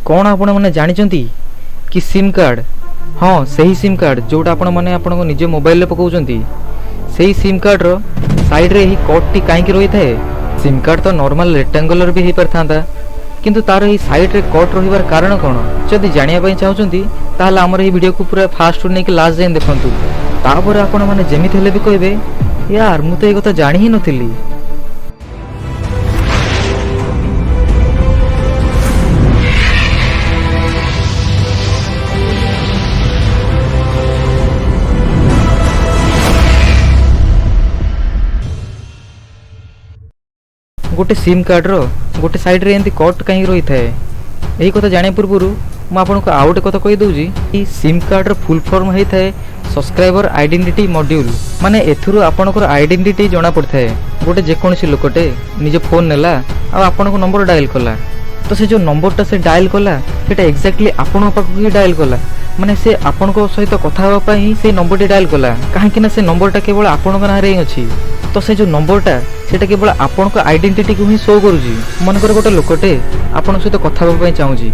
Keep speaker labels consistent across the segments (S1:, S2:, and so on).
S1: कौन आपण मैंने जानते कि सिम कार्ड हाँ सही सिम कार्ड जोटा आपण मैंने आप निज मोबाइल पकाउछंती सही सिम कार्ड रो साइड रे ही कट टी कहीं रही थाए। सिम कार्ड तो नॉर्मल रेक्टेंगुलर भी हो पारथा किंतु तार ही साइड रे कट रहिबार कारण कौन जदि जानिया चाहूँगी ताहले हमर ये वीडियो को पूरा फास्ट नहीं कि लास्ट जाए देखंतु तापर आपण मैंने जेमिति हेले भी कहबे यार मु तो ये कथा जानी ही नथिली। गोटे सिम कार्ड रो गोटे साइड रे एंती कट कहीं रही थाए यही कथा जाने पूर्व मु आपनको आउ गोटे कथा कहि दउजी कि सिम कार्ड रो फुल फॉर्म हेई थाए सब्सक्राइबर आइडेंटिटी मॉड्यूल माने एथुरु आपनकर आइडेंटिटी जणा पड़थाए। गोटे जेकोसी लोकटे निज फोन नेला आ आपनको नंबर डायल कला तो से जो नंबरटा से डायल कला सेटा एक्जाक्टली आपण पाखु ही डायल कला माने से आपनको सहित कथा होबा पई से नंबरटी डायल कला काहे ना से नंबरटा केवल आपनक ना रे अछि तो से जो नंबरटा सेटा केवल आपनक आइडेंटिटी को ही शो करूजी। मनकर गोटे लोकटे आपण सहित कथा होबा पई चाहूजी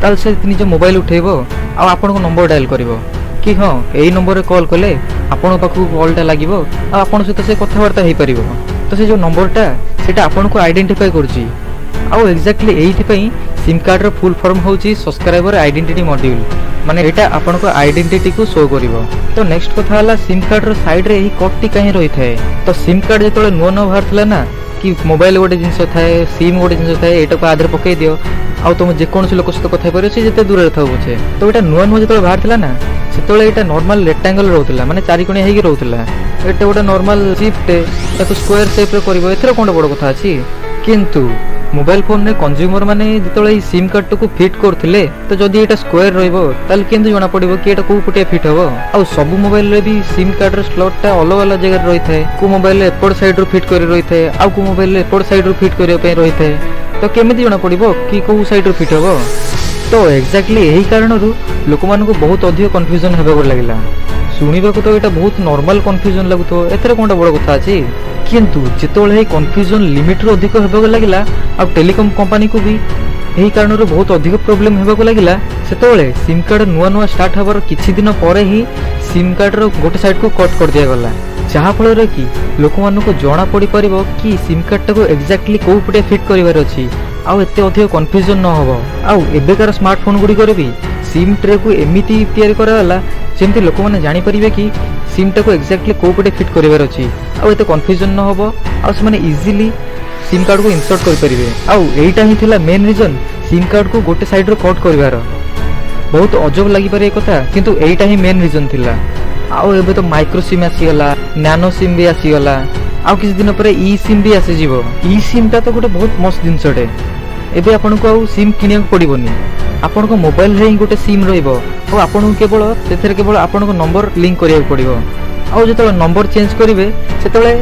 S1: ताल से निज मोबाइल उठेबो आ आपनको नंबर डायल करिवो कि हाँ यही नंबर रे कॉल कले आपण पाखु कॉलटा लागिवो आ आपण सहित से कथावार्ता हेई परिवो तो से जो नंबरटा सेटा आपनको आइडेंटिफाई करूजी आउ एक्जाक्टली एइथि सिम कार्ड रो फुल फॉर्म होची सब्सक्राइबर आइडेंटिटी मॉड्यूल माने एटा आपनको आइडेंटिटी को शो करिवो। तो नेक्स्ट कथा हला सिम कार्ड रो साइड रे ही कटटी कहीं रही थाए तो सिम कार्ड जेतले नुआ नुआ बाहर थिला ना कि मोबाइल गोटे जिनस थाए सिम गोटे जिनस थाए एटा को आधार पकई दियो आउ तुम जेकोसी लोक सहित कथा करियो से जते दूर रे थाउ पछे तो एटा नुआ नुआ जेतले बाहर थिला ना सेतले एटा नॉर्मल रेक्टेंगल रहउतला माने चारि कोणी हेगी रहउतला एटा गोटे नॉर्मल चिप ताको स्क्वायर शेप रे करिवो एथरे कोन बड़ कथा अछि। किंतु मोबाइल फोन रे कंज्यूमर माने जितले सिम कार्ड को फिट करथिले तो जदि एटा स्क्वायर रहइबो ताल केंदु जणा पड़िबो कि एटा को पटे फिट हबो आ सब मोबाइल रे भी सिम कार्ड रे स्लॉटटा अलग अलग जगह रही थाए को मोबाइल रे एपड़ साइड रो फिट करि रही थाए आ को मोबाइल रे एपड़ साइड रो फिट करियो पे रही थाए तो केमिति जणा पड़िबो कि को साइड रो फिट हबो। तो एक्जाक्टली यही कारण रु लोक मान को बहुत अधिक कंफ्यूजन हेबा लागिला सुनिबा को तो एटा बहुत नॉर्मल कंफ्यूजन लागुतो एथरे कोनटा बड़ कथा अछि किंतु जेतोले हे कंफ्यूजन लिमिट रो अधिक हेबा लागिला आ टेलीकॉम कंपनी को भी यही कारण रो बहुत अधिक प्रॉब्लम हेबा लागिला सेतोले सिम कार्ड नुआ नुआ स्टार्ट हबार किछि दिन परे ही सिम कार्ड रो गोटे साइड को कट कर दिया गला जहा फल रे कि लोक मान को जणा पड़ी परिबो कि सिम कार्ड को एक्जाक्टली को पटे फिट करिवार अछि आ एते अधिक कंफ्यूजन न होबो। आ एबेकार स्मार्टफोन गुडी करे भी सिम ट्रे को एमिति तयार कराला जेमति लोक माने जानि परिबे कि सिम टा को एक्जाक्टली को पटे फिट करिवार अछि आ एते कंफ्यूजन न होबो आ से माने इजीली सिम कार्ड को इंसर्ट कर परिबे। आ एटा ही थिला मेन रीजन सिम कार्ड को गोटे साइड रो कट करिवार बहुत अजब लागि पारे कथा किंतु एटा ही मेन रीजन थिला। आ एबे तो माइक्रो सिम आसी गला नैनो सिम भी आसी गला आ किछ दिन परे ई सिम भी आसी जीवो ई सिम ता तो गोटे बहुत मस्त जिंसटे एबे आपन को आ सिम किनिया पड़िबोनी आपन को मोबाइल रे गोटे सिम रहइबो और आपन को केवल तेथरे केवल आपन को नंबर लिंक करिया पड़िबो आ जेतले नंबर चेंज करिवे सेतले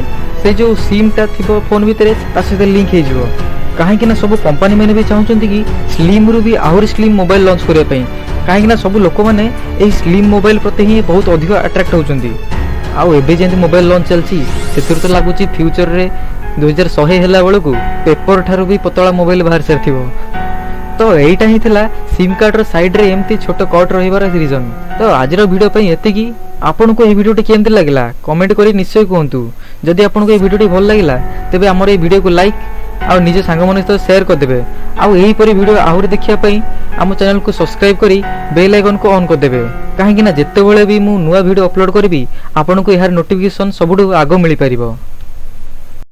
S1: से जो सिम ता थिबो फोन भितरे ता सहित लिंक हे जिवो काहे कि ना सब कंपनी माने भी चाहउचंती कि स्लिम रु भी आहुरी स्लिम मोबाइल लॉन्च करिया पई काहे कि ना सब लोक माने एही स्लिम मोबाइल प्रति ही बहुत अधिक अट्रैक्ट होचंती आउ एबे जेंति मोबाइल लॉन्च चलची सेतुर तो लागुची फ्यूचर रे 2100 हेला बेलू पेपर ठारू भी पतला मोबाइल बाहर सारी तो यहीटा ही थिला सिम कार्ड रो साइड रे एमती छोट कट रहिबार रीजन। तो आज वीडियो पई एतिकी आपन को ए वीडियोटी केमति लागला कमेंट करी निश्चय कहंतु जदि आपन को ए वीडियोटी भल लागला तेबे हमर ए वीडियो को लाइक आ निजे सांग मन सहित शेयर कर देबे आ एही परी वीडियो आहुर देखिया पई हम चैनल को सब्सक्राइब करी बेल आइकन को ऑन कर देबे काहे कि ना जत्ते बेले भी मु नुवा वीडियो अपलोड करबी आपन को यार नोटिफिकेशन सबुठु आगो मिली परिबो।